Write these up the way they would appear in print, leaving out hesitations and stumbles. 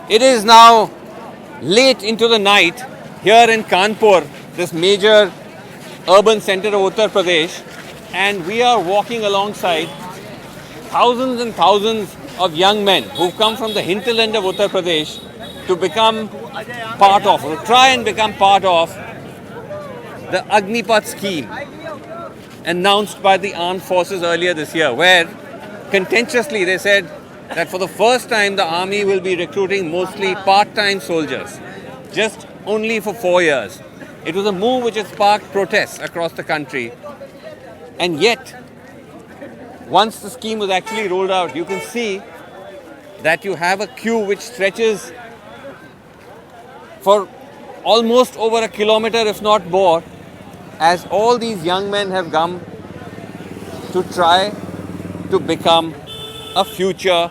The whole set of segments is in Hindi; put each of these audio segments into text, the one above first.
It is now late into the night here in Kanpur, this major urban center of Uttar Pradesh, and we are walking alongside thousands and thousands of young men who've come from the hinterland of Uttar Pradesh to become part of, or try and become part of, the Agnipath scheme announced by the armed forces earlier this year, where contentiously they said that for the first time the army will be recruiting mostly part-time soldiers, just only for 4 years. It was a move which has sparked protests across the country, and yet once the scheme was actually rolled out, you can see that you have a queue which stretches for almost over a kilometer, if not more, as all these young men have come to try to become a future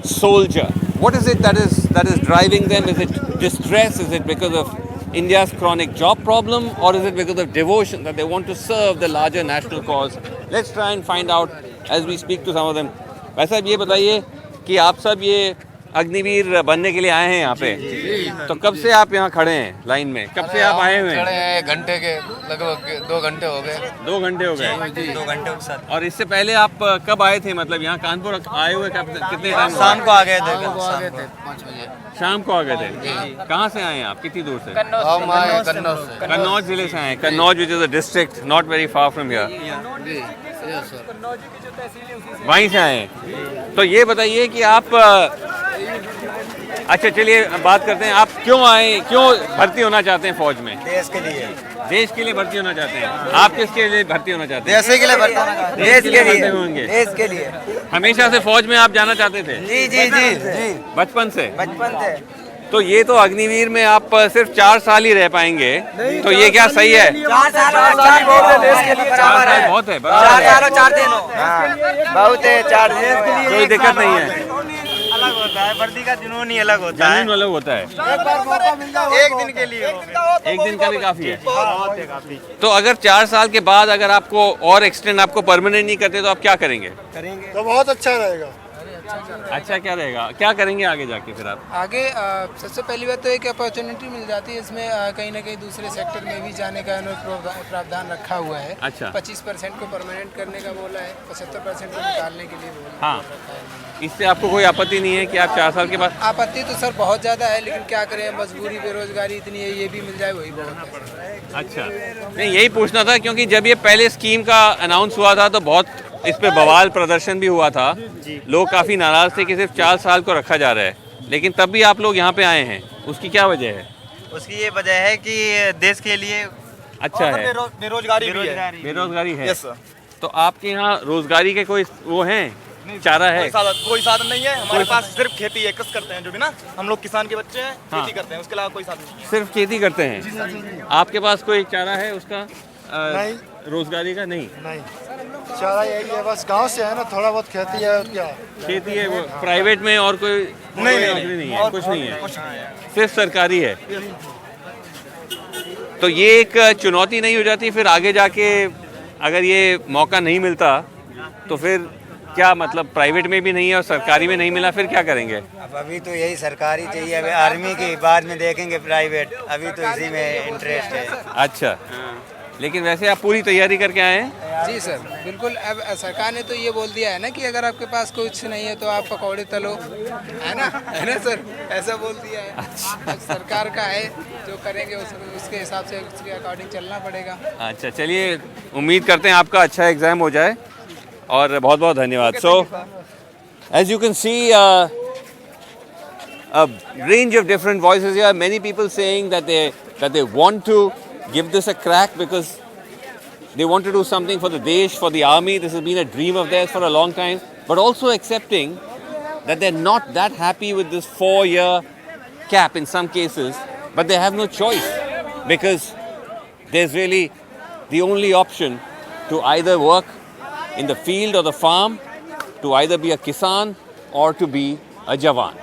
soldier. What is it that is driving them? Is it distress? Is it because of India's chronic job problem, or is it because of devotion that they want to serve the larger national cause? Let's try and find out as we speak to some of them. भाई साहब ये बताइए कि आप सब ये अग्निवीर बनने के लिए आए हैं यहाँ पे, तो कब से आप यहाँ खड़े हैं लाइन में? कब से आप आए हुए हैं? खड़े हैं घंटे के लगभग 2 घंटे हो गए। 2 घंटे हो गए? 2 घंटे के साथ। और इससे पहले आप कब आए थे? मतलब यहाँ कानपुर आए हुए कितने टाइम? शाम को आ गए थे 5 बजे। शाम को आ गए थे? कहाँ से आए हैं आप? कितनी दूर से? हम आए कन्नौज से। कन्नौज जिले से आए। Kannauj which is a district not very far from here. वहीं से आए। तो ये बताइए कि आप, अच्छा चलिए बात करते हैं, आप क्यों आए, क्यों भर्ती होना चाहते हैं फौज में? देश के लिए। देश के लिए भर्ती होना चाहते हैं? आप किसके लिए भर्ती होना चाहते हैं? देश के लिए भर्ती होना। देश के लिए भर्ती होंगे? देश के लिए। हमेशा से फौज में आप जाना चाहते थे? जी जी जी जी। बचपन से? बचपन से। तो ये तो अग्निवीर में आप सिर्फ 4 साल ही रह पाएंगे, तो ये क्या सही है? 4 साल देश के लिए बराबर है। बहुत है, 4 साल और 4 दिन बहुत है। 4 देश के लिए कोई दिक्कत नहीं है। अलग होता है, वर्दी का जुनून ही अलग होता है। जुनून अलग होता है। एक दिन के लिए, एक दिन का भी काफी है। तो अगर 4 साल के बाद अगर आपको और एक्सटेंड, आपको परमानेंट नहीं करते, तो आप क्या करेंगे? तो बहुत अच्छा रहेगा। अच्छा क्या रहेगा? क्या करेंगे आगे जाके फिर आप? आगे सबसे पहली बात तो एक अपॉर्चुनिटी मिल जाती है इसमें, कहीं ना कहीं दूसरे सेक्टर में भी जाने का प्रावधान रखा हुआ है। अच्छा। 25% को परमानेंट करने का बोला है, 75% को निकालने के लिए बोला। हाँ, इससे आपको कोई आपत्ति नहीं है कि आप 4 साल के बाद? आपत्ति तो सर बहुत ज़्यादा है, लेकिन क्या करें, मजबूरी, बेरोजगारी इतनी है, ये भी मिल जाए वही बहुत है। अच्छा, नहीं यही पूछना था, क्योंकि जब ये पहले स्कीम का अनाउंस हुआ था तो बहुत इस पे बवाल प्रदर्शन भी हुआ था। लोग काफ़ी नाराज़ थे कि सिर्फ 4 साल को रखा जा रहा है, लेकिन तब भी आप लोग यहाँ पे आए हैं, उसकी क्या वजह है? उसकी ये वजह है कि देश के लिए अच्छा है। बेरोजगारी बेरोजगारी है। Yes sir. तो आपके यहाँ रोजगारी के कोई वो हैं, चारा है? कोई साधन नहीं है हमारे पास, सिर्फ खेती है, कृषि करते हैं जो भी ना, हम लोग किसान के बच्चे हैं, खेती करते हैं, उसके अलावा कोई साधन नहीं है। सिर्फ खेती करते हैं? आपके पास कोई चारा है उसका? नहीं। रोजगारी का नहीं? नहीं, चारा यही है, बस गांव से है ना, थोड़ा बहुत खेती है। और क्या खेती है? वो प्राइवेट में और कोई नौकरी नहीं है? कुछ नहीं है, सिर्फ सरकारी है। तो ये एक चुनौती नहीं हो जाती फिर आगे जाके, अगर ये मौका नहीं मिलता तो फिर क्या मतलब, प्राइवेट में भी नहीं है और सरकारी में नहीं मिला, फिर क्या करेंगे? अब अभी तो यही सरकारी चाहिए, अभी आर्मी के बाद में देखेंगे प्राइवेट, अभी तो इसी में इंटरेस्ट है। अच्छा, लेकिन वैसे आप पूरी तैयारी करके आए हैं? जी सर, बिल्कुल। अब सरकार ने तो ये बोल दिया है ना कि अगर आपके पास कुछ नहीं है तो आप पकौड़े तलो, है ना सर, ऐसा बोल दिया है। अब सरकार का है, जो करेंगे उसके हिसाब से, उसके अकॉर्डिंग चलना पड़ेगा। अच्छा, चलिए उम्मीद करते हैं आपका अच्छा एग्जाम हो जाए, और बहुत बहुत धन्यवाद। So as you can see a range of different voices here, many people saying that they want to give this a crack because they want to do something for the Desh, for the army. This has been a dream of theirs for a long time, but also accepting that they're not that happy with this 4-year cap in some cases, but they have no choice because there's really the only option to either work in the field or the farm, to either be a kisan or to be a jawan.